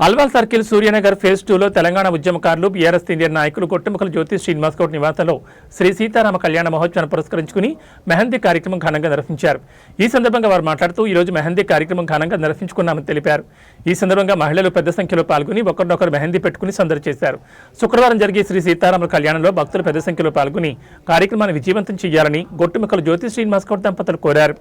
Alwal circle Suryanagar phase 2లో తెలంగాణ ఉద్యమకారులు BRS senior నాయకులు కొట్టుముకల జ్యోతి శ్రీనివాస్ గౌడ్ నివాసంలో శ్రీ సీతారామ కళ్యాణ మహోత్సవాన్ని పురస్కరించుకుని మెహందీ కార్యక్రమం ఘనంగా నిర్వహించారు. ఈ సందర్భంగా వారు మాట్లాడుతూ ఈ రోజు మెహందీ కార్యక్రమం ఘనంగా నిర్వహించుకున్నామని తెలిపారు. ఈ సందర్భంగా మహిళలు పెద్ద సంఖ్యలో పాల్గొని ఒకరినొకరు మెహందీ పెట్టుకుని సందడి చేశారు. శుక్రవారం జరిగే శ్రీ సీతారాముల కళ్యాణంలో భక్తులు పెద్ద సంఖ్యలో పాల్గొని కార్యక్రమాన్ని విజయవంతం చేయాలని కొట్టుముకల జ్యోతి శ్రీనివాస్ గౌడ్ దంపతులు కోరారు.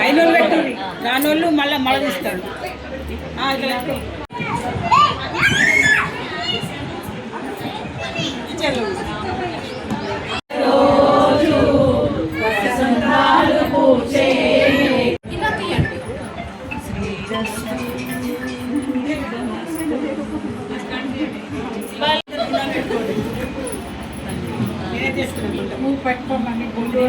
ఐనోళ్ళు పెట్టండి, దానోళ్ళు మళ్ళీ మళ్ళిస్తారు. పెట్టుకోమని గుండు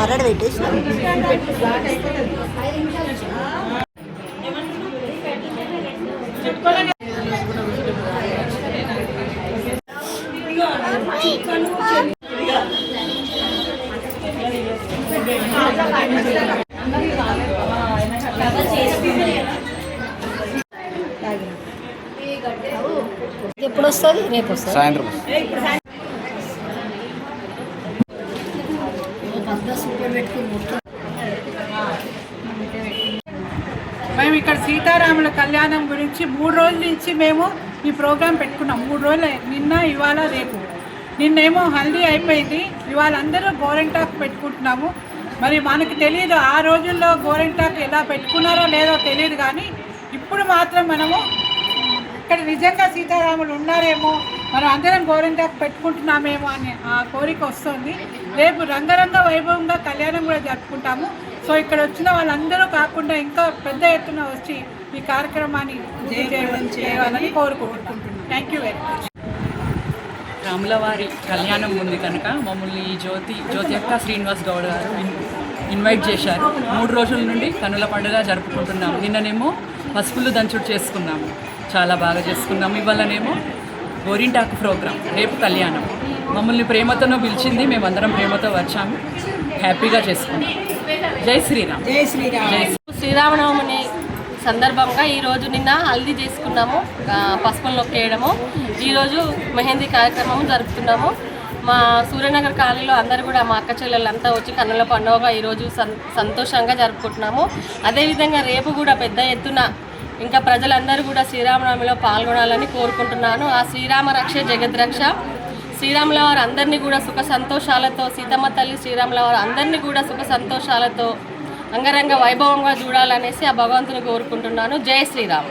అరడ పెట్టేసి ఎప్పుడు వస్తుంది? రేపు వస్తుంది, సాయంత్రం. మేము ఇక్కడ సీతారాముల కళ్యాణం గురించి 3 రోజుల నుంచి మేము ఈ ప్రోగ్రాం పెట్టుకున్నాం. 3 రోజులు, నిన్న ఇవాళ రేపు. నిన్నేమో హల్దీ అయిపోయింది, ఇవాళ అందరూ గోరెంటాకు పెట్టుకుంటున్నాము. మరి మనకు తెలియదు ఆ రోజుల్లో గోరెంటాకు ఎలా పెట్టుకున్నారో లేదో తెలియదు, కానీ ఇప్పుడు మాత్రం మనము ఇక్కడ నిజంగా సీతారాములు ఉన్నారేమో, మనం అందరం గోరెంటాకు పెట్టుకుంటున్నామేమో అని ఆ కోరిక వస్తుంది. రేపు రంగరంగ వైభవంగా కళ్యాణం కూడా జరుపుకుంటాము. సో ఇక్కడ వచ్చిన వాళ్ళందరూ కాకుండా ఇంకా పెద్ద ఎత్తున వచ్చి ఈ కార్యక్రమాన్ని చేయాలని కోరుకుంటున్నాను. Thank you very much. రాములవారి కళ్యాణం ఉంది కనుక మమ్మల్ని జ్యోతి అక్క శ్రీనివాస్ గౌడ్ గారు ఇన్వైట్ చేశారు. 3 రోజుల నుండి కనుల పండుగ జరుపుకుంటున్నాము. నిన్ననేమో పసుపులు దంచుడు చేసుకున్నాము, చాలా బాగా చేసుకున్నాము. ఇవాళనేమో గోరింటాకు ప్రోగ్రాం, రేపు కళ్యాణం. మమ్మల్ని ప్రేమతోనూ పిలిచింది, మేమందరం ప్రేమతో వచ్చాము, హ్యాపీగా చేసుకున్నాం. జై శ్రీరామ్. జై శ్రీరామ్. శ్రీరామనవమి సందర్భంగా ఈరోజు నిన్న హల్దీ చేసుకున్నాము, పసుపులు నొక్కేయడము. ఈరోజు మెహందీ కార్యక్రమం జరుపుతున్నాము. మా సూర్యనగర్ కాలనీలో అందరూ కూడా మా అక్క చెల్లెళ్ళంతా వచ్చి కన్నుల పండుగగా ఈరోజు సంతోషంగా జరుపుకుంటున్నాము. అదేవిధంగా రేపు కూడా పెద్ద ఎత్తున ఇంకా ప్రజలందరూ కూడా శ్రీరామనవమిలో పాల్గొనాలని కోరుకుంటున్నాను. ఆ శ్రీరామ రక్ష జగద్రక్ష. శ్రీరాముల వారు అందరినీ కూడా సుఖ సంతోషాలతో, సీతమ్మ తల్లి శ్రీరాముల వారు అందరినీ కూడా సుఖ సంతోషాలతో అంగరంగ వైభవంగా చూడాలనేసి ఆ భగవంతుని కోరుకుంటున్నాను. జై శ్రీరామ్.